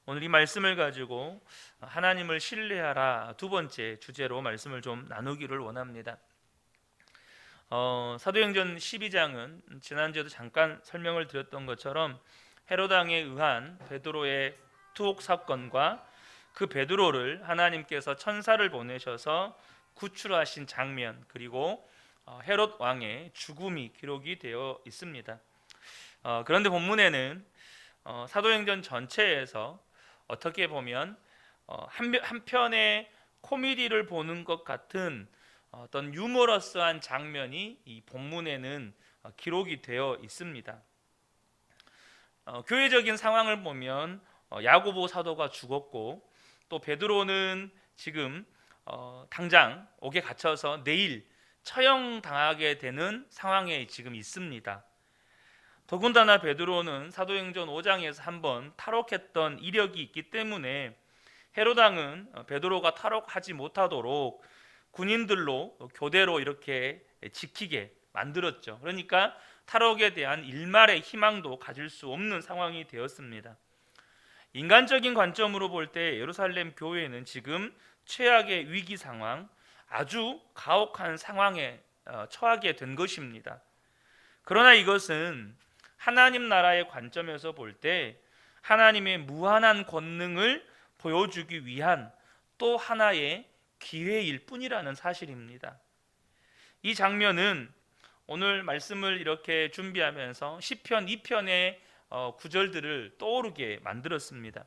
오늘 이 말씀을 가지고 하나님을 신뢰하라 두 번째 주제로 말씀을 좀 나누기를 원합니다. 사도행전 12장은 지난주에도 잠깐 설명을 드렸던 것처럼 헤롯 왕에 의한 베드로의 투옥 사건과 그 베드로를 하나님께서 천사를 보내셔서 구출하신 장면, 그리고 헤롯 왕의 죽음이 기록이 되어 있습니다. 그런데 본문에는 사도행전 전체에서 어떻게 보면 한편의 코미디를 보는 것 같은 어떤 유머러스한 장면이 이 본문에는 기록이 되어 있습니다. 교회적인 상황을 보면 야고보 사도가 죽었고, 또 베드로는 지금 당장 옥에 갇혀서 내일 처형당하게 되는 상황에 지금 있습니다. 더군다나 베드로는 사도행전 5장에서 한번 탈옥했던 이력이 있기 때문에 헤롯 왕은 베드로가 탈옥하지 못하도록 군인들로 교대로 이렇게 지키게 만들었죠. 그러니까 탈옥에 대한 일말의 희망도 가질 수 없는 상황이 되었습니다. 인간적인 관점으로 볼 때 예루살렘 교회는 지금 최악의 위기 상황, 아주 가혹한 상황에 처하게 된 것입니다. 그러나 이것은 하나님 나라의 관점에서 볼 때 하나님의 무한한 권능을 보여주기 위한 또 하나의 기회일 뿐이라는 사실입니다. 이 장면은 오늘 말씀을 이렇게 준비하면서 시편 2편의 구절들을 떠오르게 만들었습니다.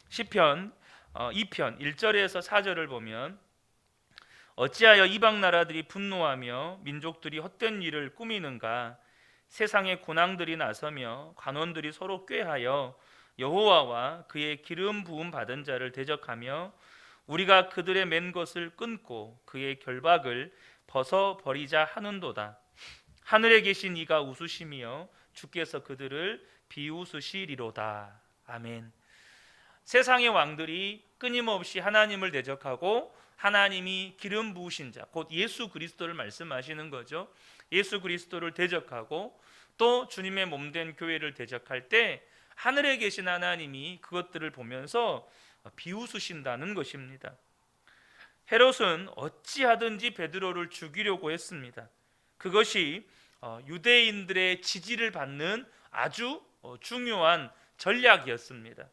시편 2편 1절에서 4절을 보면, 어찌하여 이방 나라들이 분노하며 민족들이 헛된 일을 꾸미는가. 세상의 군왕들이 나서며 관원들이 서로 꾀하여 여호와와 그의 기름 부음 받은 자를 대적하며 우리가 그들의 맨 것을 끊고 그의 결박을 벗어 버리자 하는도다. 하늘에 계신 이가 웃으시며 주께서 그들을 비웃으시리로다. 아멘. 세상의 왕들이 끊임없이 하나님을 대적하고 하나님이 기름 부으신 자, 곧 예수 그리스도를 말씀하시는 거죠. 예수 그리스도를 대적하고 또 주님의 몸된 교회를 대적할 때 하늘에 계신 하나님이 그것들을 보면서 비웃으신다는 것입니다. 헤롯은 어찌하든지 베드로를 죽이려고 했습니다. 그것이 유대인들의 지지를 받는 아주 중요한 전략이었습니다.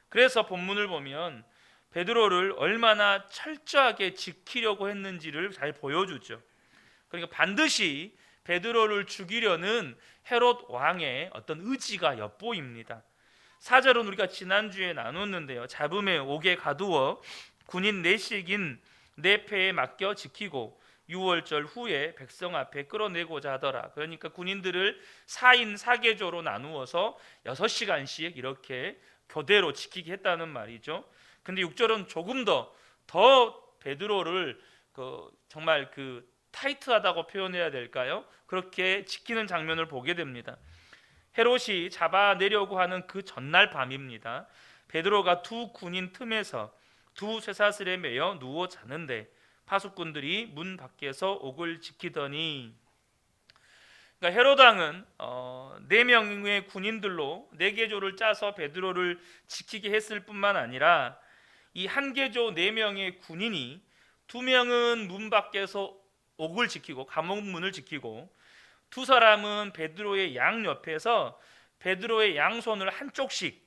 그래서 본문을 보면 베드로를 얼마나 철저하게 지키려고 했는지를 잘 보여주죠. 그러니까 반드시 베드로를 죽이려는 헤롯 왕의 어떤 의지가 엿보입니다. 4절은 우리가 지난주에 나눴는데요. 잡음에 옥에 가두어 군인 넷씩인 네 패에 맡겨 지키고 6월절 후에 백성 앞에 끌어내고자 하더라. 그러니까 군인들을 4인 4개조로 나누어서 6시간씩 이렇게 교대로 지키게 했다는 말이죠. 근데 6절은 조금 더 베드로를 정말 타이트하다고 표현해야 될까요? 그렇게 지키는 장면을 보게 됩니다. 헤롯이 잡아내려고 하는 그 전날 밤입니다. 베드로가 두 군인 틈에서 두 쇠사슬에 매여 누워 자는데 파수꾼들이 문 밖에서 옥을 지키더니, 그러니까 헤롯 왕은 4명의 군인들로 4개조를 짜서 베드로를 지키게 했을 뿐만 아니라 이 한 개조 4명의 군인이 2명은 문 밖에서 옥을 지키고 감옥 문을 지키고, 두 사람은 베드로의 양 옆에서 베드로의 양손을 한쪽씩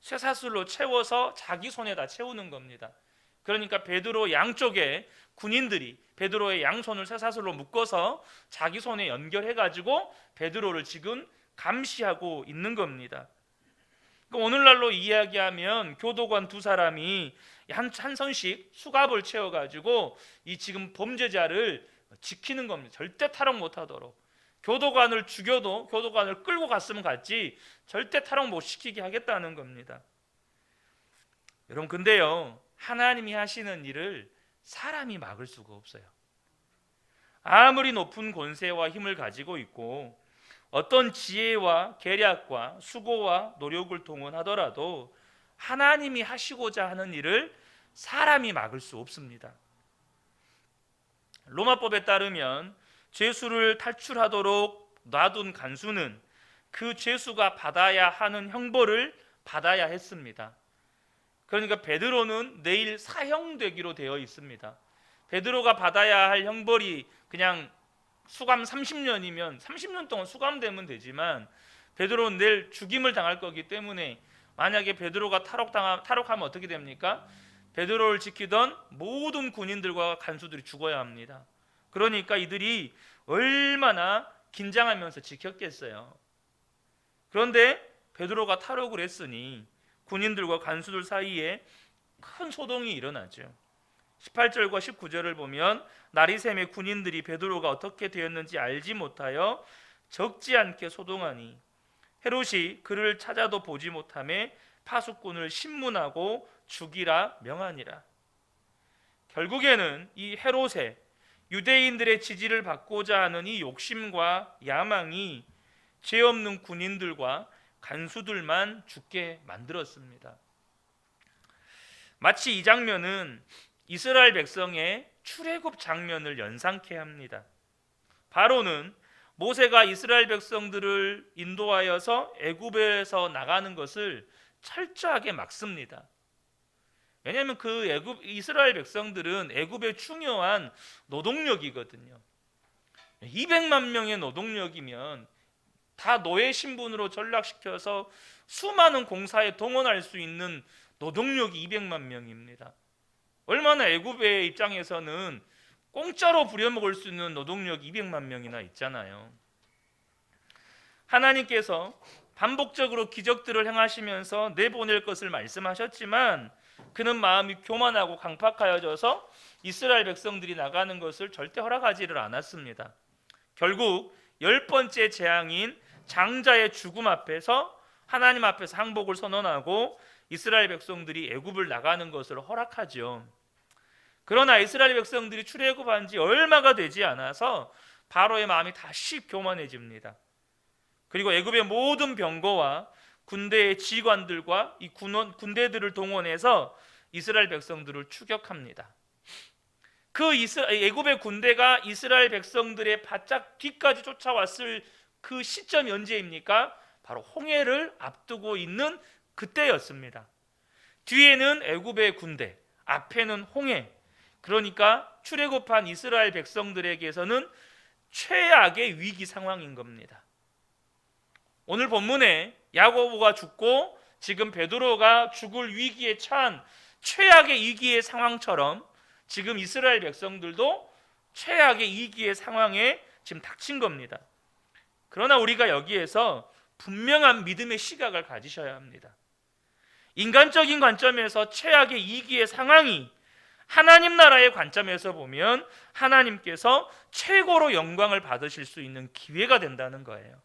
쇠사슬로 채워서 자기 손에다 채우는 겁니다. 그러니까 베드로 양쪽에 군인들이 베드로의 양손을 쇠사슬로 묶어서 자기 손에 연결해 가지고 베드로를 지금 감시하고 있는 겁니다. 오늘날로 이야기하면 교도관 두 사람이 한 손씩 수갑을 채워 가지고 이 지금 범죄자를 지키는 겁니다. 절대 탈옥 못하도록. 교도관을 죽여도 교도관을 끌고 갔으면 갔지 절대 탈옥 못 시키게 하겠다는 겁니다. 여러분, 근데요, 하나님이 하시는 일을 사람이 막을 수가 없어요. 아무리 높은 권세와 힘을 가지고 있고 어떤 지혜와 계략과 수고와 노력을 동원하더라도 하나님이 하시고자 하는 일을 사람이 막을 수 없습니다. 로마법에 따르면 죄수를 탈출하도록 놔둔 간수는 그 죄수가 받아야 하는 형벌을 받아야 했습니다. 그러니까 베드로는 내일 사형되기로 되어 있습니다. 베드로가 받아야 할 형벌이 그냥 수감 30년이면 30년 동안 수감되면 되지만 베드로는 내일 죽임을 당할 거기 때문에 만약에 베드로가 탈옥하면 어떻게 됩니까? 베드로를 지키던 모든 군인들과 간수들이 죽어야 합니다. 그러니까 이들이 얼마나 긴장하면서 지켰겠어요. 그런데 베드로가 탈옥을 했으니 군인들과 간수들 사이에 큰 소동이 일어나죠. 18절과 19절을 보면 날이 새매 군인들이 베드로가 어떻게 되었는지 알지 못하여 적지 않게 소동하니 헤롯이 그를 찾아도 보지 못하매 파수꾼을 신문하고 죽이라 명하니라. 결국에는 이 헤롯의 유대인들의 지지를 받고자 하는 이 욕심과 야망이 죄 없는 군인들과 간수들만 죽게 만들었습니다. 마치 이 장면은 이스라엘 백성의 출애굽 장면을 연상케 합니다. 바로는 모세가 이스라엘 백성들을 인도하여서 애굽에서 나가는 것을 철저하게 막습니다. 왜냐하면 이스라엘 백성들은 애굽의 중요한 노동력이거든요. 200만 명의 노동력이면 다 노예 신분으로 전락시켜서 수많은 공사에 동원할 수 있는 노동력이 200만 명입니다. 얼마나 애굽의 입장에서는 공짜로 부려먹을 수 있는 노동력이 200만 명이나 있잖아요. 하나님께서 반복적으로 기적들을 행하시면서 내보낼 것을 말씀하셨지만 그는 마음이 교만하고 강팍하여져서 이스라엘 백성들이 나가는 것을 절대 허락하지를 않았습니다. 결국 10번째 재앙인 장자의 죽음 앞에서 하나님 앞에서 항복을 선언하고 이스라엘 백성들이 애굽을 나가는 것을 허락하죠. 그러나 이스라엘 백성들이 출애굽한 지 얼마가 되지 않아서 바로의 마음이 다시 교만해집니다. 그리고 애굽의 모든 병거와 군대의 지휘관들과 이 군대들을 동원해서 이스라엘 백성들을 추격합니다. 애굽의 군대가 이스라엘 백성들의 바짝 뒤까지 쫓아왔을 그 시점이 언제입니까? 바로 홍해를 앞두고 있는 그때였습니다. 뒤에는 애굽의 군대, 앞에는 홍해. 그러니까 출애굽한 이스라엘 백성들에게서는 최악의 위기 상황인 겁니다. 오늘 본문에 야고보가 죽고 지금 베드로가 죽을 위기에 처한 최악의 위기의 상황처럼 지금 이스라엘 백성들도 최악의 위기의 상황에 지금 닥친 겁니다. 그러나 우리가 여기에서 분명한 믿음의 시각을 가지셔야 합니다. 인간적인 관점에서 최악의 위기의 상황이 하나님 나라의 관점에서 보면 하나님께서 최고로 영광을 받으실 수 있는 기회가 된다는 거예요.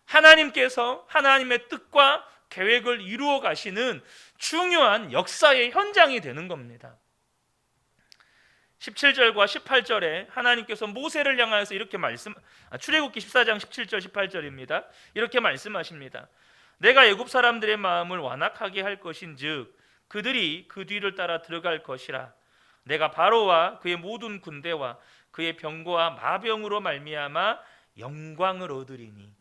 하나님께서 하나님의 뜻과 계획을 이루어 가시는 중요한 역사의 현장이 되는 겁니다. 17절과 18절에 하나님께서 모세를 향하여서 이렇게 출애굽기 14장 17절 18절입니다. 이렇게 말씀하십니다. 내가 애굽 사람들의 마음을 완악하게 할 것인즉 그들이 그 뒤를 따라 들어갈 것이라. 내가 바로와 그의 모든 군대와 그의 병거와 마병으로 말미암아 영광을 얻으리니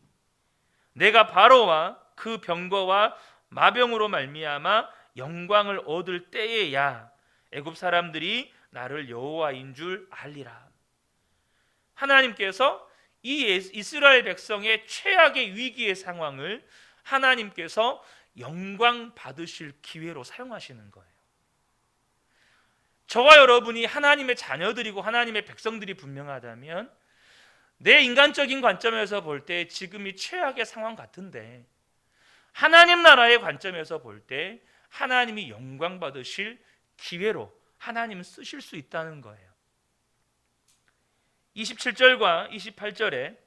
내가 바로와 그 병거와 마병으로 말미암아 영광을 얻을 때에야 애굽 사람들이 나를 여호와인 줄 알리라. 하나님께서 이 이스라엘 백성의 최악의 위기의 상황을 하나님께서 영광 받으실 기회로 사용하시는 거예요. 저와 여러분이 하나님의 자녀들이고 하나님의 백성들이 분명하다면 내 인간적인 관점에서 볼 때 지금이 최악의 상황 같은데 하나님 나라의 관점에서 볼 때 하나님이 영광 받으실 기회로 하나님은 쓰실 수 있다는 거예요. 27절과 28절에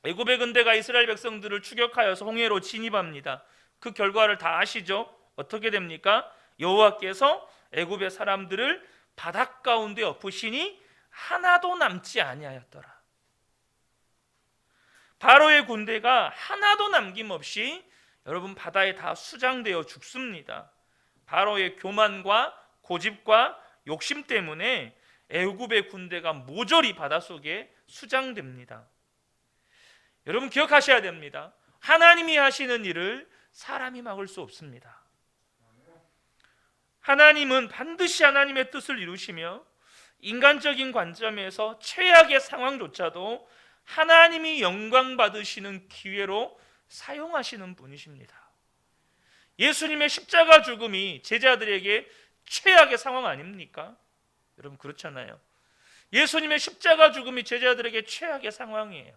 애굽의 군대가 이스라엘 백성들을 추격하여서 홍해로 진입합니다. 그 결과를 다 아시죠? 어떻게 됩니까? 여호와께서 애굽의 사람들을 바닷 가운데 엎으시니 하나도 남지 아니하였더라. 바로의 군대가 하나도 남김없이 여러분 바다에 다 수장되어 죽습니다. 바로의 교만과 고집과 욕심 때문에 애굽의 군대가 모조리 바닷속에 수장됩니다. 여러분 기억하셔야 됩니다. 하나님이 하시는 일을 사람이 막을 수 없습니다. 하나님은 반드시 하나님의 뜻을 이루시며 인간적인 관점에서 최악의 상황조차도 하나님이 영광 받으시는 기회로 사용하시는 분이십니다. 예수님의 십자가 죽음이 제자들에게 최악의 상황 아닙니까? 여러분 그렇잖아요. 예수님의 십자가 죽음이 제자들에게 최악의 상황이에요.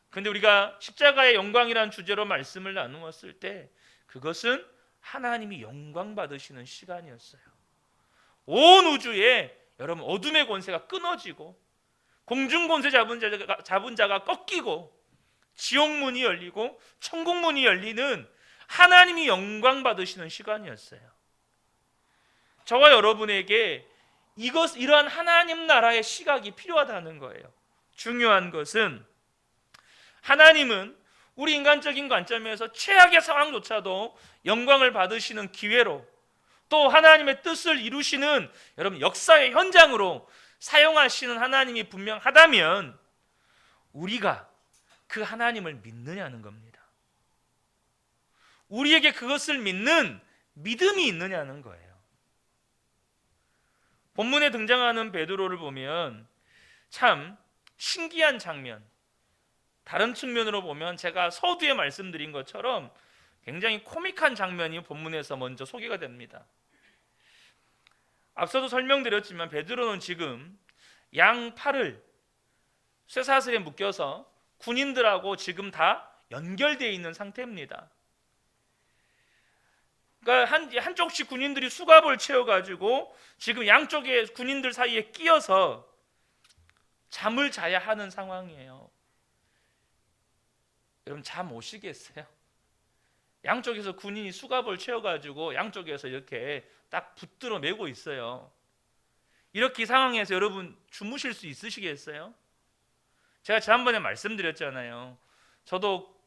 그런데 우리가 십자가의 영광이라는 주제로 말씀을 나누었을 때 그것은 하나님이 영광 받으시는 시간이었어요. 온 우주에 여러분 어둠의 권세가 끊어지고 공중 권세 잡은 자가 꺾이고 지옥문이 열리고 천국문이 열리는 하나님이 영광 받으시는 시간이었어요. 저와 여러분에게 이러한 하나님 나라의 시각이 필요하다는 거예요. 중요한 것은 하나님은 우리 인간적인 관점에서 최악의 상황조차도 영광을 받으시는 기회로 또 하나님의 뜻을 이루시는 여러분 역사의 현장으로 사용하시는 하나님이 분명하다면 우리가 그 하나님을 믿느냐는 겁니다. 우리에게 그것을 믿는 믿음이 있느냐는 거예요. 본문에 등장하는 베드로를 보면 참 신기한 장면, 다른 측면으로 보면 제가 서두에 말씀드린 것처럼 굉장히 코믹한 장면이 본문에서 먼저 소개가 됩니다. 앞서도 설명드렸지만 베드로는 지금 양 팔을 쇠사슬에 묶여서 군인들하고 지금 다 연결되어 있는 상태입니다. 그러니까 한쪽씩 군인들이 수갑을 채워가지고 지금 양쪽의 군인들 사이에 끼어서 잠을 자야 하는 상황이에요. 여러분 잠 오시겠어요? 양쪽에서 군인이 수갑을 채워가지고 양쪽에서 이렇게 딱 붙들어 매고 있어요. 이렇게 이 상황에서 여러분 주무실 수 있으시겠어요? 제가 지난번에 말씀드렸잖아요. 저도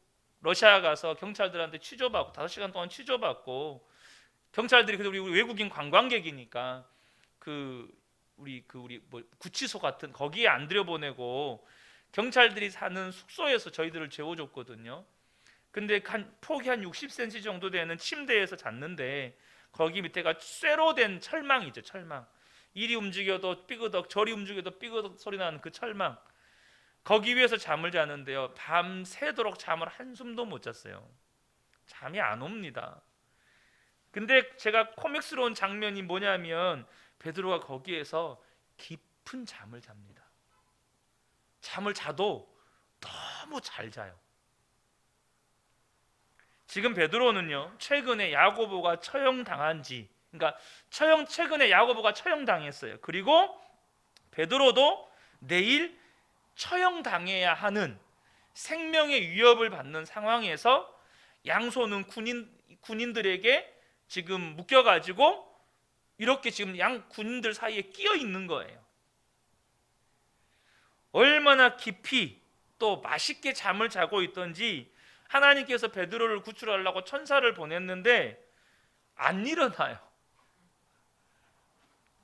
러시아 가서 경찰들한테 취조받고 5시간 동안 취조받고 경찰들이 우리 외국인 관광객이니까 우리 구치소 같은 거기에 안 들여보내고 경찰들이 사는 숙소에서 저희들을 재워줬거든요. 근데 폭이 한 60cm 정도 되는 침대에서 잤는데 거기 밑에가 쇠로 된 철망이죠. 철망. 이리 움직여도 삐그덕 저리 움직여도 삐그덕 소리 나는 그 철망. 거기 위에서 잠을 자는데요. 밤새도록 잠을 한숨도 못 잤어요. 잠이 안 옵니다. 근데 제가 코믹스러운 장면이 뭐냐면 베드로가 거기에서 깊은 잠을 잡니다. 잠을 자도 너무 잘 자요. 지금 베드로는요 최근에 야고보가 처형당한 지 그러니까 최근에 야고보가 처형당했어요. 그리고 베드로도 내일 처형당해야 하는 생명의 위협을 받는 상황에서 양손은 군인들에게 지금 묶여가지고 이렇게 지금 양 군인들 사이에 끼어 있는 거예요. 얼마나 깊이 또 맛있게 잠을 자고 있던지 하나님께서 베드로를 구출하려고 천사를 보냈는데 안 일어나요.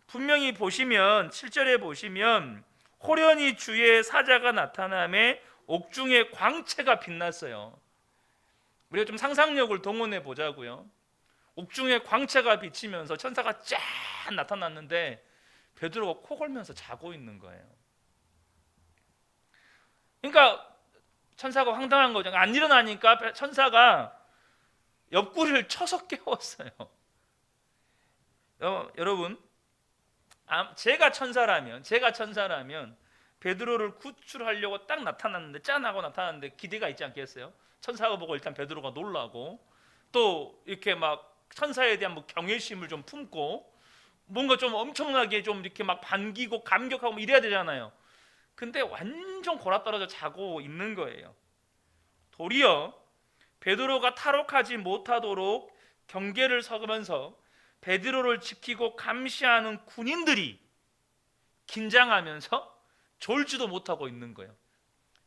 분명히 보시면 7절에 보시면 호련히 주의 사자가 나타남에 옥중에 광채가 빛났어요. 우리가 좀 상상력을 동원해 보자고요. 옥중에 광채가 비치면서 천사가 쫙 나타났는데 베드로가 코 골면서 자고 있는 거예요. 그러니까 천사가 황당한 거죠. 안 일어나니까 천사가 옆구리를 쳐서 깨웠어요. 여러분, 제가 천사라면 베드로를 구출하려고 딱 나타났는데 짠하고 나타났는데 기대가 있지 않겠어요? 천사가 보고 일단 베드로가 놀라고 또 이렇게 막 천사에 대한 경외심을 좀 품고 뭔가 좀 엄청나게 좀 이렇게 막 반기고 감격하고 이래야 되잖아요. 근데 완전 골아떨어져 자고 있는 거예요. 도리어 베드로가 탈옥하지 못하도록 경계를 서면서 베드로를 지키고 감시하는 군인들이 긴장하면서 졸지도 못하고 있는 거예요.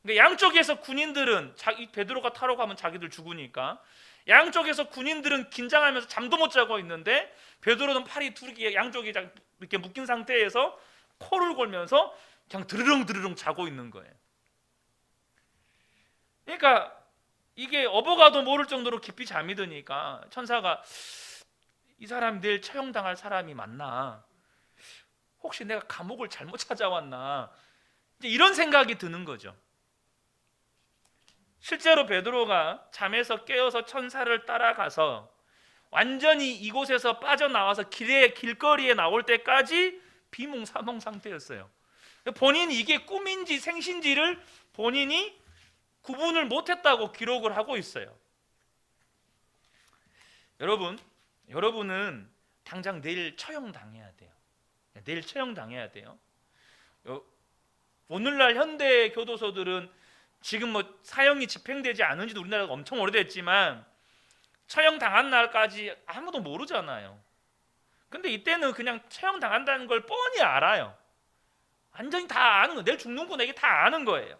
그러니까 양쪽에서 군인들은 베드로가 탈옥하면 자기들 죽으니까 양쪽에서 군인들은 긴장하면서 잠도 못 자고 있는데 베드로는 팔이 둘이 양쪽이 이렇게 묶인 상태에서 코를 골면서 그냥 드르렁 자고 있는 거예요. 그러니까 이게 업어가도 모를 정도로 깊이 잠이 드니까 천사가 이 사람 내일 처형당할 사람이 맞나? 혹시 내가 감옥을 잘못 찾아왔나? 이제 이런 생각이 드는 거죠. 실제로 베드로가 잠에서 깨어서 천사를 따라가서 완전히 이곳에서 빠져나와서 길거리에 나올 때까지 비몽사몽 상태였어요. 본인이 이게 꿈인지 생신지를 본인이 구분을 못했다고 기록을 하고 있어요. 여러분은 당장 내일 처형당해야 돼요. 내일 처형당해야 돼요. 오늘날 현대 교도소들은 지금 뭐 사형이 집행되지 않은 지도 우리나라가 엄청 오래됐지만 처형당한 날까지 아무도 모르잖아요. 근데 이때는 그냥 처형당한다는 걸 뻔히 알아요. 완전히 다 아는 거예요. 내일 죽는구나, 이게 다 아는 거예요.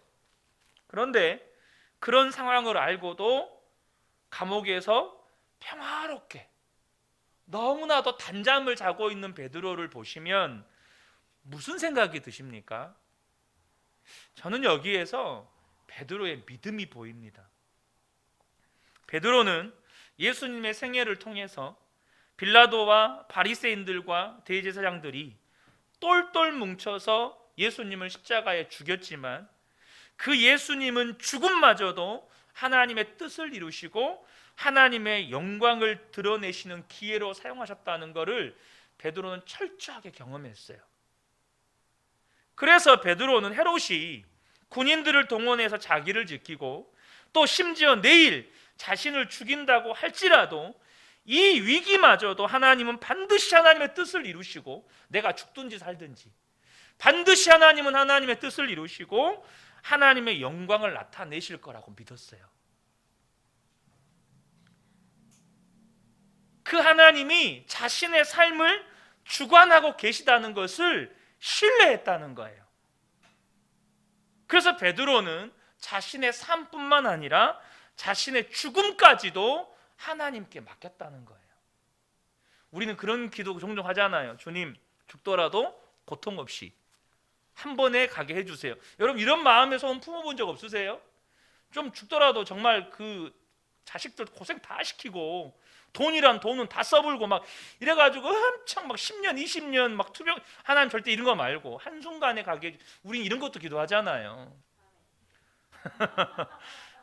그런데 그런 상황을 알고도 감옥에서 평화롭게 너무나도 단잠을 자고 있는 베드로를 보시면 무슨 생각이 드십니까? 저는 여기에서 베드로의 믿음이 보입니다. 베드로는 예수님의 생애를 통해서 빌라도와 바리새인들과 대제사장들이 똘똘 뭉쳐서 예수님을 십자가에 죽였지만 그 예수님은 죽음마저도 하나님의 뜻을 이루시고 하나님의 영광을 드러내시는 기회로 사용하셨다는 것을 베드로는 철저하게 경험했어요. 그래서 베드로는 헤롯이 군인들을 동원해서 자기를 지키고 또 심지어 내일 자신을 죽인다고 할지라도 이 위기마저도 하나님은 반드시 하나님의 뜻을 이루시고 내가 죽든지 살든지 반드시 하나님은 하나님의 뜻을 이루시고 하나님의 영광을 나타내실 거라고 믿었어요. 그 하나님이 자신의 삶을 주관하고 계시다는 것을 신뢰했다는 거예요. 그래서 베드로는 자신의 삶뿐만 아니라 자신의 죽음까지도 하나님께 맡겼다는 거예요. 우리는 그런 기도 종종 하잖아요. 주님, 죽더라도 고통 없이 한 번에 가게 해주세요. 여러분 이런 마음의 소원 품어본 적 없으세요? 좀 죽더라도 정말 그 자식들 고생 다 시키고 돈이란 돈은 다 써불고 막 이래가지고 엄청 막 10년 20년 막 투병, 하나님 절대 이런 거 말고 한순간에 가게, 우린 이런 것도 기도하잖아요.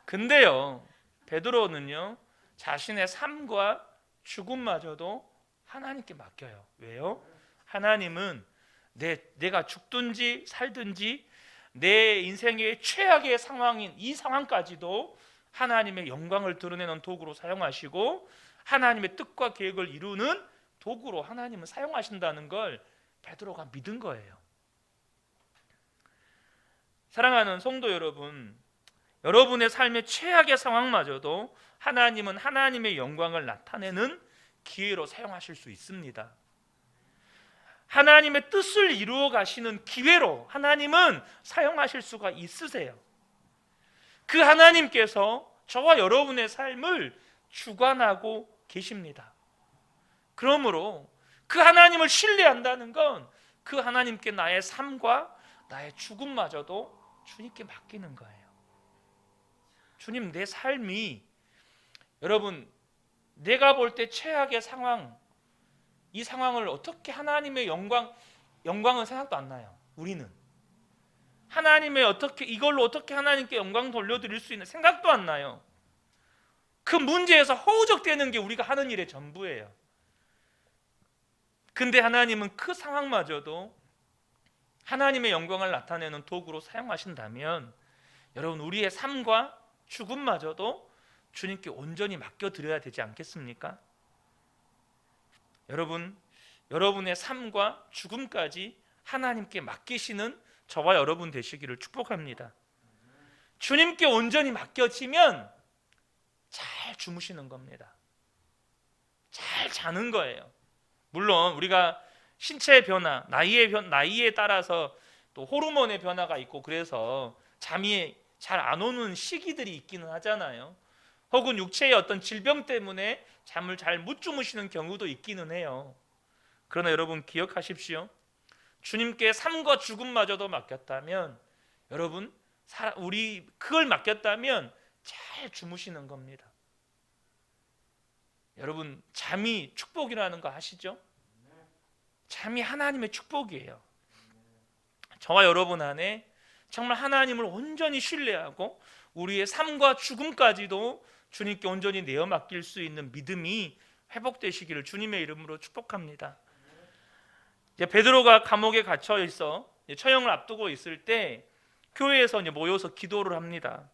근데요 베드로는요 자신의 삶과 죽음마저도 하나님께 맡겨요. 왜요? 하나님은 내가 죽든지 살든지 내 인생의 최악의 상황인 이 상황까지도 하나님의 영광을 드러내는 도구로 사용하시고 하나님의 뜻과 계획을 이루는 도구로 하나님은 사용하신다는 걸 베드로가 믿은 거예요. 사랑하는 성도 여러분, 여러분의 삶의 최악의 상황마저도 하나님은 하나님의 영광을 나타내는 기회로 사용하실 수 있습니다. 하나님의 뜻을 이루어 가시는 기회로 하나님은 사용하실 수가 있으세요. 그 하나님께서 저와 여러분의 삶을 주관하고 계십니다. 그러므로 그 하나님을 신뢰한다는 건 그 하나님께 나의 삶과 나의 죽음마저도 주님께 맡기는 거예요. 주님, 내 삶이, 여러분 내가 볼 때 최악의 상황, 이 상황을 어떻게 하나님의 영광은 생각도 안 나요. 우리는 하나님의 이걸로 어떻게 하나님께 영광 돌려드릴 수 있는 생각도 안 나요. 그 문제에서 허우적대는 게 우리가 하는 일의 전부예요. 근데 하나님은 그 상황마저도 하나님의 영광을 나타내는 도구로 사용하신다면 여러분 우리의 삶과 죽음마저도 주님께 온전히 맡겨드려야 되지 않겠습니까? 여러분의 삶과 죽음까지 하나님께 맡기시는 저와 여러분 되시기를 축복합니다. 주님께 온전히 맡겨지면 잘 주무시는 겁니다. 잘 자는 거예요. 물론 우리가 신체의 변화, 나이에 따라서 또 호르몬의 변화가 있고 그래서 잠이 잘 안 오는 시기들이 있기는 하잖아요. 혹은 육체의 어떤 질병 때문에 잠을 잘 못 주무시는 경우도 있기는 해요. 그러나 여러분 기억하십시오. 주님께 삶과 죽음마저도 맡겼다면 여러분 우리 그걸 맡겼다면 잘 주무시는 겁니다. 여러분, 잠이 축복이라는 거 아시죠? 잠이 하나님의 축복이에요. 저와 여러분 안에 정말 하나님을 온전히 신뢰하고 우리의 삶과 죽음까지도 주님께 온전히 내어 맡길 수 있는 믿음이 회복되시기를 주님의 이름으로 축복합니다. 이제 베드로가 감옥에 갇혀 있어 처형을 앞두고 있을 때 교회에서 모여서 기도를 합니다.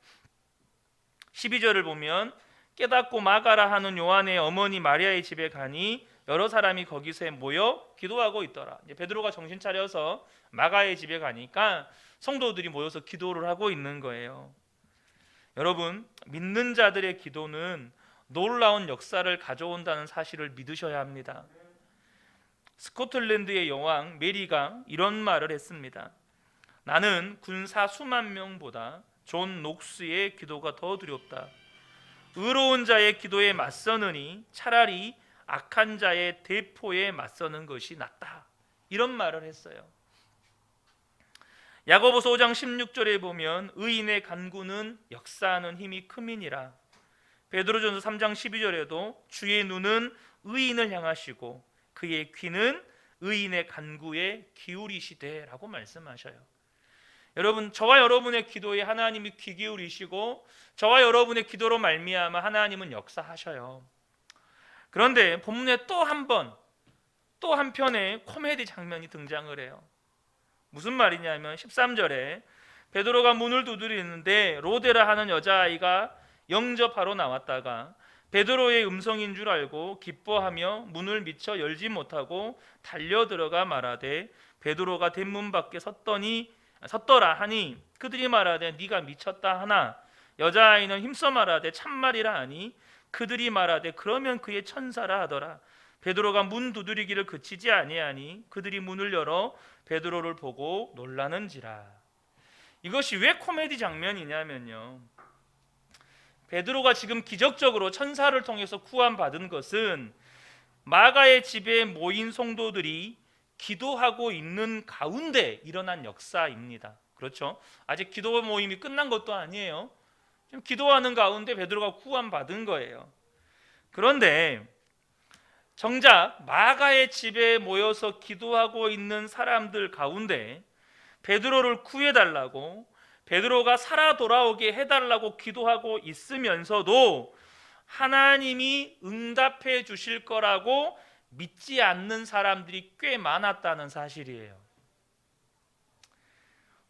12절을 보면 깨닫고 마가라 하는 요한의 어머니 마리아의 집에 가니 여러 사람이 거기서 모여 기도하고 있더라. 이제 베드로가 정신 차려서 마가의 집에 가니까 성도들이 모여서 기도를 하고 있는 거예요. 여러분, 믿는 자들의 기도는 놀라운 역사를 가져온다는 사실을 믿으셔야 합니다. 스코틀랜드의 여왕 메리가 이런 말을 했습니다. 나는 군사 수만 명보다 존 녹스의 기도가 더 두렵다. 의로운 자의 기도에 맞서느니 차라리 악한 자의 대포에 맞서는 것이 낫다. 이런 말을 했어요. 야고보서 5장 16절에 보면 의인의 간구는 역사하는 힘이 큼이니라. 베드로전서 3장 12절에도 주의 눈은 의인을 향하시고 그의 귀는 의인의 간구에 기울이시되라고 말씀하셔요. 여러분, 저와 여러분의 기도에 하나님이 귀 기울이시고 저와 여러분의 기도로 말미암아 하나님은 역사하셔요. 그런데 본문에 또 한편의 코미디 장면이 등장을 해요. 무슨 말이냐면 13절에 베드로가 문을 두드리는데 로데라 하는 여자아이가 영접하러 나왔다가 베드로의 음성인 줄 알고 기뻐하며 문을 미처 열지 못하고 달려들어가 말하되 베드로가 대문 밖에 섰더라 하니 그들이 말하되 네가 미쳤다 하나 여자아이는 힘써 말하되 참말이라 하니 그들이 말하되 그러면 그의 천사라 하더라. 베드로가 문 두드리기를 그치지 아니하니 그들이 문을 열어 베드로를 보고 놀라는지라. 이것이 왜 코미디 장면이냐면요, 베드로가 지금 기적적으로 천사를 통해서 구원받은 것은 마가의 집에 모인 성도들이 기도하고 있는 가운데 일어난 역사입니다. 그렇죠? 아직 기도 모임이 끝난 것도 아니에요. 지금 기도하는 가운데 베드로가 구원받은 거예요. 그런데 정작 마가의 집에 모여서 기도하고 있는 사람들 가운데 베드로를 구해달라고, 베드로가 살아 돌아오게 해달라고 기도하고 있으면서도 하나님이 응답해 주실 거라고 믿지 않는 사람들이 꽤 많았다는 사실이에요.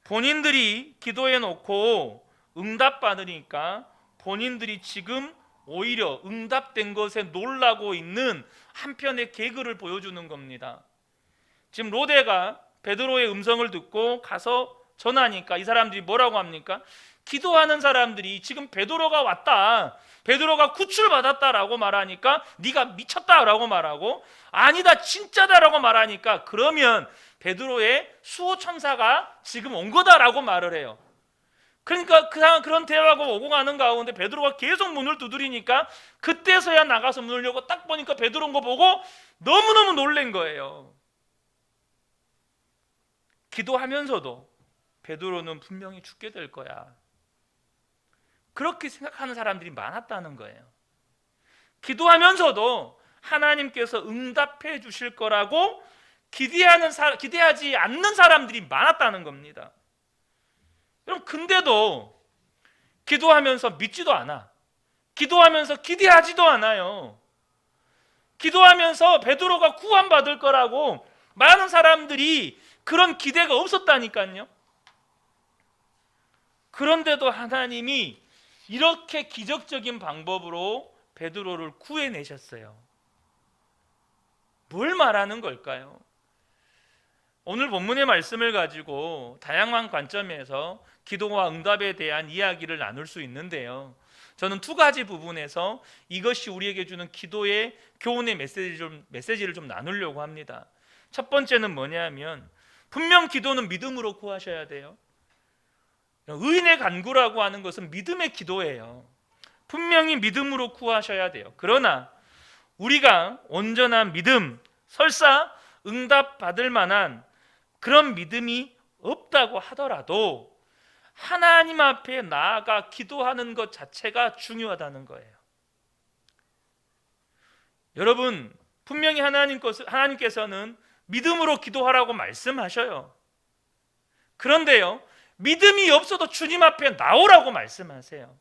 본인들이 기도해 놓고 응답받으니까 본인들이 지금 오히려 응답된 것에 놀라고 있는 한편의 개그를 보여주는 겁니다. 지금 로데가 베드로의 음성을 듣고 가서 전하니까 이 사람들이 뭐라고 합니까? 기도하는 사람들이 지금 베드로가 왔다, 베드로가 구출받았다라고 말하니까 네가 미쳤다라고 말하고, 아니다 진짜다라고 말하니까 그러면 베드로의 수호천사가 지금 온 거다라고 말을 해요. 그러니까 그런 대화가 오고 가는 가운데 베드로가 계속 문을 두드리니까 그때서야 나가서 문을 열고 딱 보니까 베드로 온 거 보고 너무너무 놀란 거예요. 기도하면서도 베드로는 분명히 죽게 될 거야, 그렇게 생각하는 사람들이 많았다는 거예요. 기도하면서도 하나님께서 응답해 주실 거라고 기대하지 않는 사람들이 많았다는 겁니다. 여러분, 근데도 기도하면서 믿지도 않아. 기도하면서 기대하지도 않아요. 기도하면서 베드로가 구원받을 거라고 많은 사람들이 그런 기대가 없었다니까요. 그런데도 하나님이 이렇게 기적적인 방법으로 베드로를 구해내셨어요. 뭘 말하는 걸까요? 오늘 본문의 말씀을 가지고 다양한 관점에서 기도와 응답에 대한 이야기를 나눌 수 있는데요, 저는 두 가지 부분에서 이것이 우리에게 주는 기도의 교훈의 메시지를 좀 나누려고 합니다. 첫 번째는 뭐냐면, 분명 기도는 믿음으로 구하셔야 돼요. 의인의 간구라고 하는 것은 믿음의 기도예요. 분명히 믿음으로 구하셔야 돼요. 그러나 우리가 온전한 믿음, 설사 응답받을 만한 그런 믿음이 없다고 하더라도 하나님 앞에 나아가 기도하는 것 자체가 중요하다는 거예요. 여러분, 분명히 하나님께서는 믿음으로 기도하라고 말씀하셔요. 그런데요, 믿음이 없어도 주님 앞에 나오라고 말씀하세요.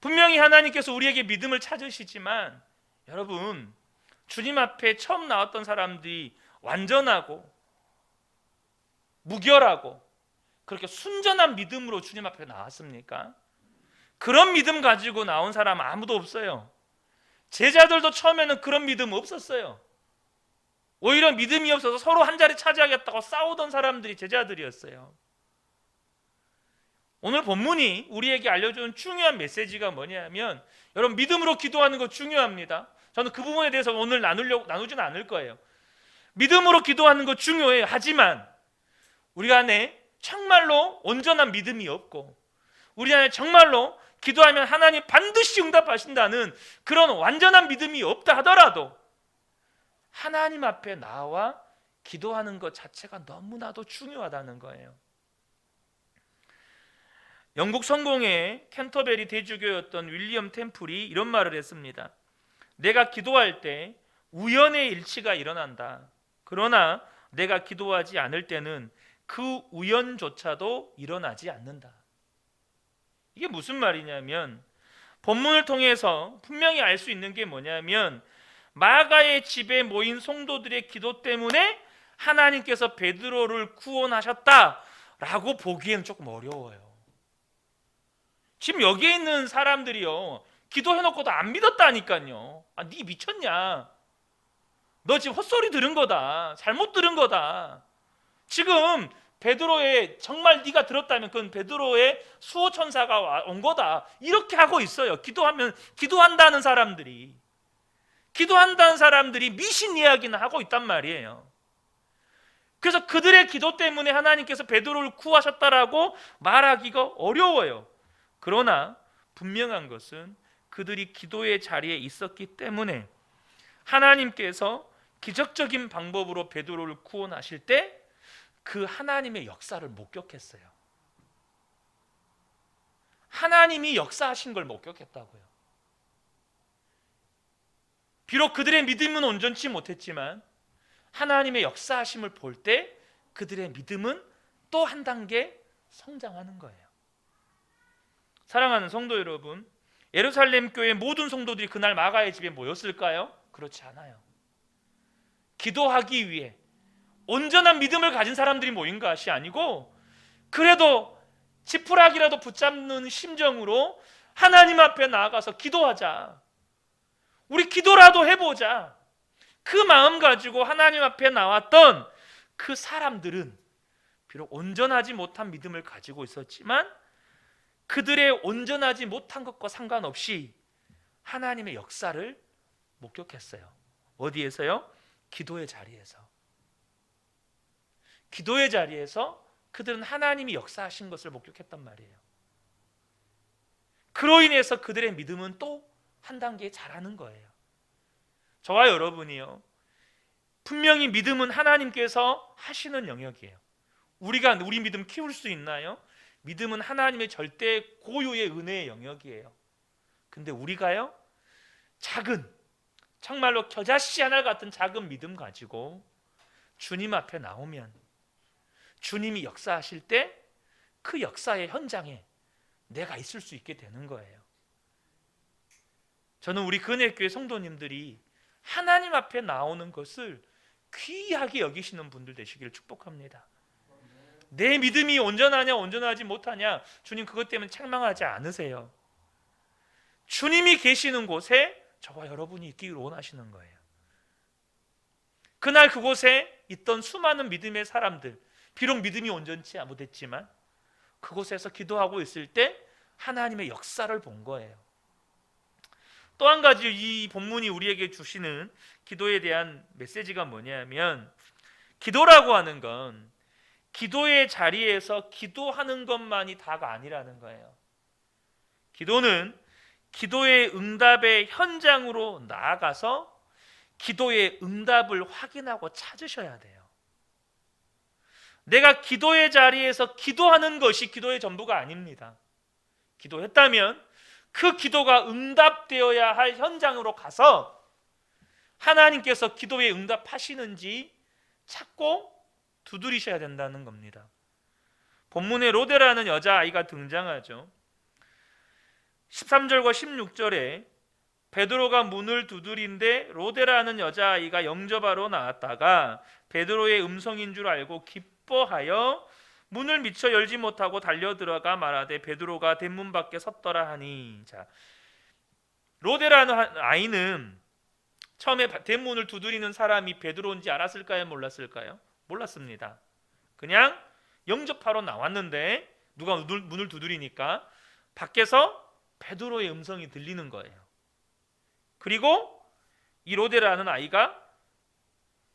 분명히 하나님께서 우리에게 믿음을 찾으시지만 여러분, 주님 앞에 처음 나왔던 사람들이 완전하고 무결하고 그렇게 순전한 믿음으로 주님 앞에 나왔습니까? 그런 믿음 가지고 나온 사람 아무도 없어요. 제자들도 처음에는 그런 믿음 없었어요. 오히려 믿음이 없어서 서로 한 자리 차지하겠다고 싸우던 사람들이 제자들이었어요. 오늘 본문이 우리에게 알려주는 중요한 메시지가 뭐냐면, 여러분, 믿음으로 기도하는 거 중요합니다. 저는 그 부분에 대해서 오늘 나누지는 않을 거예요. 믿음으로 기도하는 거 중요해요. 하지만 우리 안에 정말로 온전한 믿음이 없고, 우리 안에 정말로 기도하면 하나님 반드시 응답하신다는 그런 완전한 믿음이 없다 하더라도 하나님 앞에 나와 기도하는 것 자체가 너무나도 중요하다는 거예요. 영국 성공의 캔터베리 대주교였던 윌리엄 템플이 이런 말을 했습니다. 내가 기도할 때 우연의 일치가 일어난다. 그러나 내가 기도하지 않을 때는 그 우연조차도 일어나지 않는다. 이게 무슨 말이냐면, 본문을 통해서 분명히 알 수 있는 게 뭐냐면, 마가의 집에 모인 성도들의 기도 때문에 하나님께서 베드로를 구원하셨다라고 보기에는 조금 어려워요. 지금 여기에 있는 사람들이요, 기도해놓고도 안 믿었다니까요. 네 미쳤냐? 너 지금 헛소리 들은 거다. 잘못 들은 거다. 지금 베드로의, 정말 네가 들었다면 그건 베드로의 수호 천사가 온 거다. 이렇게 하고 있어요. 기도한다는 사람들이 미신 이야기는 하고 있단 말이에요. 그래서 그들의 기도 때문에 하나님께서 베드로를 구하셨다라고 말하기가 어려워요. 그러나 분명한 것은 그들이 기도의 자리에 있었기 때문에 하나님께서 기적적인 방법으로 베드로를 구원하실 때 그 하나님의 역사를 목격했어요. 하나님이 역사하신 걸 목격했다고요. 비록 그들의 믿음은 온전치 못했지만 하나님의 역사하심을 볼 때 그들의 믿음은 또 한 단계 성장하는 거예요. 사랑하는 성도 여러분, 예루살렘 교회 모든 성도들이 그날 마가의 집에 모였을까요? 그렇지 않아요. 기도하기 위해 온전한 믿음을 가진 사람들이 모인 것이 아니고, 그래도 지푸라기라도 붙잡는 심정으로 하나님 앞에 나아가서 기도하자, 우리 기도라도 해보자, 그 마음 가지고 하나님 앞에 나왔던 그 사람들은 비록 온전하지 못한 믿음을 가지고 있었지만 그들의 온전하지 못한 것과 상관없이 하나님의 역사를 목격했어요. 어디에서요? 기도의 자리에서. 기도의 자리에서 그들은 하나님이 역사하신 것을 목격했단 말이에요. 그로 인해서 그들의 믿음은 또 한 단계 자라는 거예요. 저와 여러분이요, 분명히 믿음은 하나님께서 하시는 영역이에요. 우리가 우리 믿음 키울 수 있나요? 믿음은 하나님의 절대 고유의 은혜의 영역이에요. 근데 우리가요, 작은, 정말로 겨자씨 하나 같은 작은 믿음 가지고 주님 앞에 나오면 주님이 역사하실 때 그 역사의 현장에 내가 있을 수 있게 되는 거예요. 저는 우리 근혜교회 성도님들이 하나님 앞에 나오는 것을 귀하게 여기시는 분들 되시기를 축복합니다. 내 믿음이 온전하냐 온전하지 못하냐, 주님 그것 때문에 책망하지 않으세요. 주님이 계시는 곳에 저와 여러분이 있기를 원하시는 거예요. 그날 그곳에 있던 수많은 믿음의 사람들, 비록 믿음이 온전치 못했지만 그곳에서 기도하고 있을 때 하나님의 역사를 본 거예요. 또 한 가지 이 본문이 우리에게 주시는 기도에 대한 메시지가 뭐냐면, 기도라고 하는 건 기도의 자리에서 기도하는 것만이 다가 아니라는 거예요. 기도는 기도의 응답의 현장으로 나아가서 기도의 응답을 확인하고 찾으셔야 돼요. 내가 기도의 자리에서 기도하는 것이 기도의 전부가 아닙니다. 기도했다면 그 기도가 응답되어야 할 현장으로 가서 하나님께서 기도에 응답하시는지 찾고 두드리셔야 된다는 겁니다. 본문에 로데라는 여자아이가 등장하죠. 13절과 16절에 베드로가 문을 두드린데 로데라는 여자아이가 영접하러 나왔다가 베드로의 음성인 줄 알고 기뻐하여 문을 미처 열지 못하고 달려들어가 말하되 베드로가 대문 밖에 섰더라 하니. 자, 로데라는 아이는 처음에 대문을 두드리는 사람이 베드로인지 알았을까요? 몰랐을까요? 몰랐습니다. 그냥 영접하러 나왔는데 누가 문을 두드리니까 밖에서 베드로의 음성이 들리는 거예요. 그리고 이 로데라는 아이가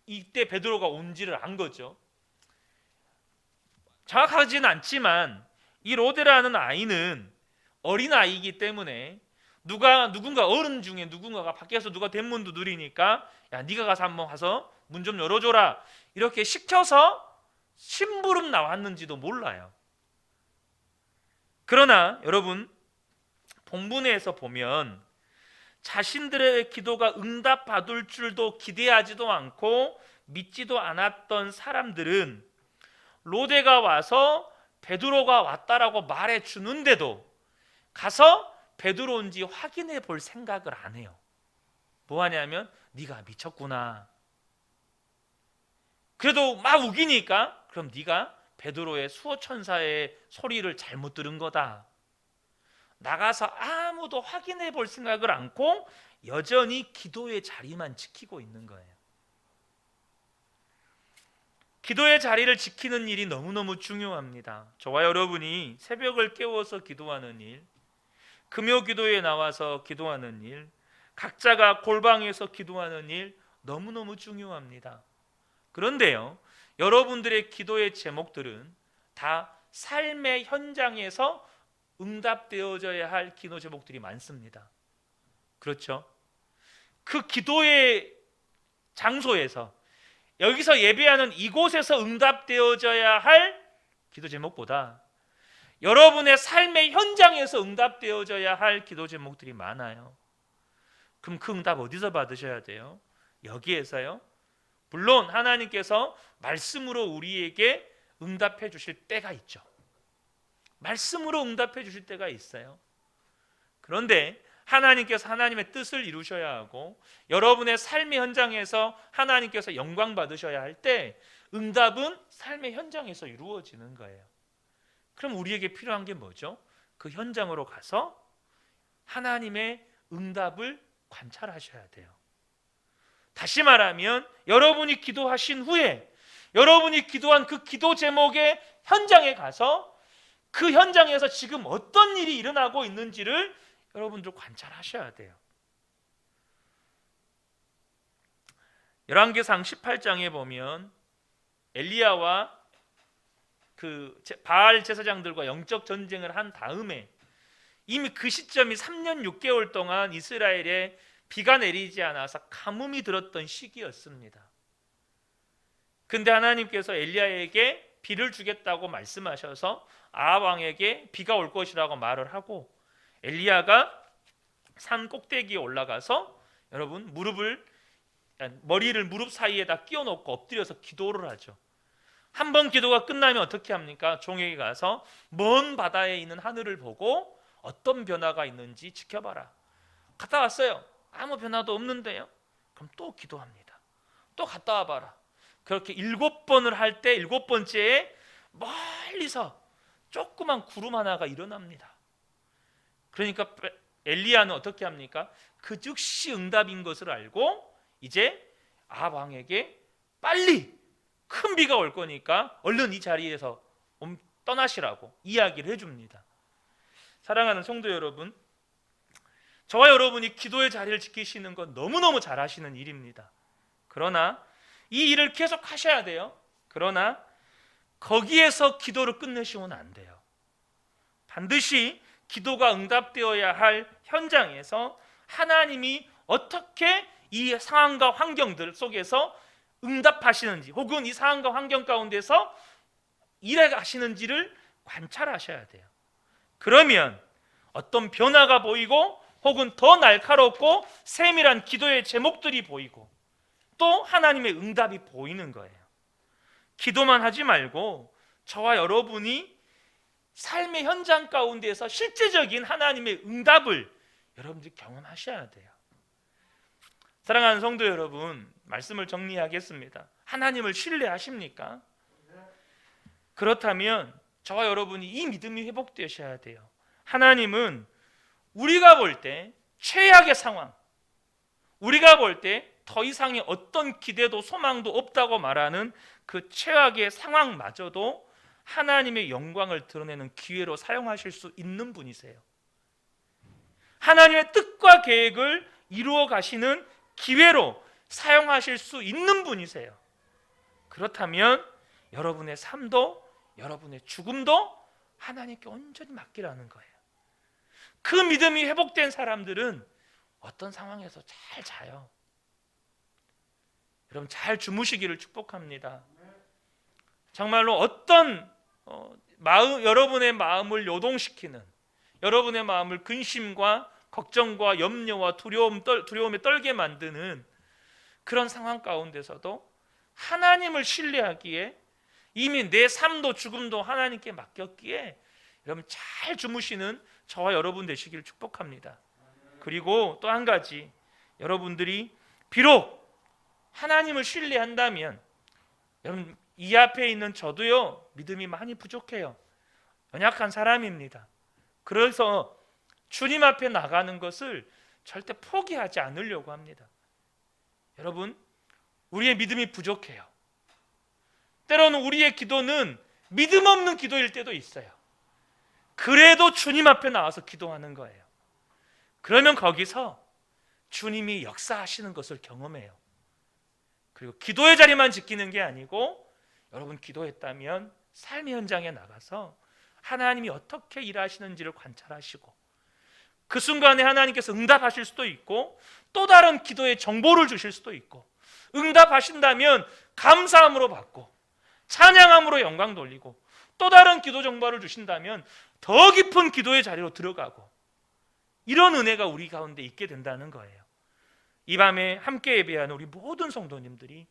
이때 베드로가 온지를 안 거죠. 정확하지는 않지만 이 로데라는 아이는 어린 아이이기 때문에 누군가 어른 중에 누군가가 밖에서 누가 대문 두드리니까 야 네가 가서 한번 가서 문 좀 열어줘라 이렇게 시켜서 심부름 나왔는지도 몰라요. 그러나 여러분 본문에서 보면 자신들의 기도가 응답받을 줄도 기대하지도 않고 믿지도 않았던 사람들은 로데가 와서 베드로가 왔다라고 말해 주는데도 가서 베드로인지 확인해 볼 생각을 안 해요. 뭐 하냐면 네가 미쳤구나. 그래도 막 우기니까 그럼 네가 베드로의 수호천사의 소리를 잘못 들은 거다. 나가서 아무도 확인해 볼 생각을 않고 여전히 기도의 자리만 지키고 있는 거예요. 기도의 자리를 지키는 일이 너무너무 중요합니다. 저와 여러분이 새벽을 깨워서 기도하는 일, 금요 기도에 나와서 기도하는 일, 각자가 골방에서 기도하는 일 너무너무 중요합니다. 그런데요, 여러분들의 기도의 제목들은 다 삶의 현장에서 응답되어져야 할 기도 제목들이 많습니다. 그렇죠? 그 기도의 장소에서 여기서 예배하는 이곳에서 응답되어져야 할 기도 제목보다 여러분의 삶의 현장에서 응답되어져야 할 기도 제목들이 많아요. 그럼 그 응답 어디서 받으셔야 돼요? 여기에서요. 물론 하나님께서 말씀으로 우리에게 응답해 주실 때가 있죠. 말씀으로 응답해 주실 때가 있어요. 그런데 하나님께서 하나님의 뜻을 이루셔야 하고 여러분의 삶의 현장에서 하나님께서 영광 받으셔야 할 때 응답은 삶의 현장에서 이루어지는 거예요. 그럼 우리에게 필요한 게 뭐죠? 그 현장으로 가서 하나님의 응답을 관찰하셔야 돼요. 다시 말하면 여러분이 기도하신 후에 여러분이 기도한 그 기도 제목의 현장에 가서 그 현장에서 지금 어떤 일이 일어나고 있는지를 여러분들 관찰하셔야 돼요. 열왕기상 18장에 보면 엘리야와 그 바알 제사장들과 영적 전쟁을 한 다음에 이미 그 시점이 3년 6개월 동안 이스라엘에 비가 내리지 않아서 가뭄이 들었던 시기였습니다. 근데 하나님께서 엘리야에게 비를 주겠다고 말씀하셔서 아합 왕에게 비가 올 것이라고 말을 하고 엘리야가 산 꼭대기에 올라가서 여러분 머리를 무릎 사이에다 끼워 놓고 엎드려서 기도를 하죠. 한 번 기도가 끝나면 어떻게 합니까? 종에게 가서 먼 바다에 있는 하늘을 보고 어떤 변화가 있는지 지켜봐라. 갔다 왔어요. 아무 변화도 없는데요. 그럼 또 기도합니다. 또 갔다 와봐라. 그렇게 7번을 할 때 7번째에 멀리서 조그만 구름 하나가 일어납니다. 그러니까 엘리야는 어떻게 합니까? 그 즉시 응답인 것을 알고 이제 아합 왕에게 빨리 큰 비가 올 거니까 얼른 이 자리에서 떠나시라고 이야기를 해줍니다. 사랑하는 성도 여러분, 저와 여러분이 기도의 자리를 지키시는 건 너무너무 잘하시는 일입니다. 그러나 이 일을 계속 하셔야 돼요. 그러나 거기에서 기도를 끝내시면 안 돼요. 반드시 기도가 응답되어야 할 현장에서 하나님이 어떻게 이 상황과 환경들 속에서 응답하시는지 혹은 이 상황과 환경 가운데서 일해 가시는지를 관찰하셔야 돼요. 그러면 어떤 변화가 보이고 혹은 더 날카롭고 세밀한 기도의 제목들이 보이고 또 하나님의 응답이 보이는 거예요. 기도만 하지 말고 저와 여러분이 삶의 현장 가운데에서 실제적인 하나님의 응답을 여러분들이 경험하셔야 돼요. 사랑하는 성도 여러분, 말씀을 정리하겠습니다. 하나님을 신뢰하십니까? 그렇다면 저와 여러분이 이 믿음이 회복되셔야 돼요. 하나님은 우리가 볼 때 최악의 상황, 우리가 볼 때 더 이상의 어떤 기대도 소망도 없다고 말하는 그 최악의 상황마저도 하나님의 영광을 드러내는 기회로 사용하실 수 있는 분이세요. 하나님의 뜻과 계획을 이루어 가시는 기회로 사용하실 수 있는 분이세요. 그렇다면 여러분의 삶도 여러분의 죽음도 하나님께 온전히 맡기라는 거예요. 그 믿음이 회복된 사람들은 어떤 상황에서 잘 자요. 여러분 잘 주무시기를 축복합니다. 정말로 어떤 여러분의 마음을 요동시키는, 여러분의 마음을 근심과 걱정과 염려와 두려움에 떨게 만드는 그런 상황 가운데서도 하나님을 신뢰하기에 이미 내 삶도 죽음도 하나님께 맡겼기에 여러분 잘 주무시는 저와 여러분 되시기를 축복합니다. 그리고 또 한 가지, 여러분들이 비록 하나님을 신뢰한다면, 여러분 이 앞에 있는 저도요 믿음이 많이 부족해요. 연약한 사람입니다. 그래서 주님 앞에 나가는 것을 절대 포기하지 않으려고 합니다. 여러분 우리의 믿음이 부족해요. 때로는 우리의 기도는 믿음 없는 기도일 때도 있어요. 그래도 주님 앞에 나와서 기도하는 거예요. 그러면 거기서 주님이 역사하시는 것을 경험해요. 그리고 기도의 자리만 지키는 게 아니고 여러분 기도했다면 삶의 현장에 나가서 하나님이 어떻게 일하시는지를 관찰하시고 그 순간에 하나님께서 응답하실 수도 있고 또 다른 기도의 정보를 주실 수도 있고 응답하신다면 감사함으로 받고 찬양함으로 영광 돌리고 또 다른 기도 정보를 주신다면 더 깊은 기도의 자리로 들어가고 이런 은혜가 우리 가운데 있게 된다는 거예요. 이 밤에 함께 예배하는 우리 모든 성도님들이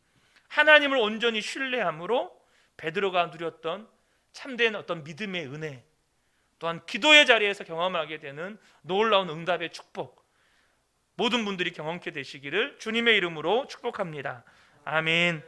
하나님을 온전히 신뢰함으로 베드로가 누렸던 참된 어떤 믿음의 은혜, 또한 기도의 자리에서 경험하게 되는 놀라운 응답의 축복, 모든 분들이 경험케 되시기를 주님의 이름으로 축복합니다. 아멘.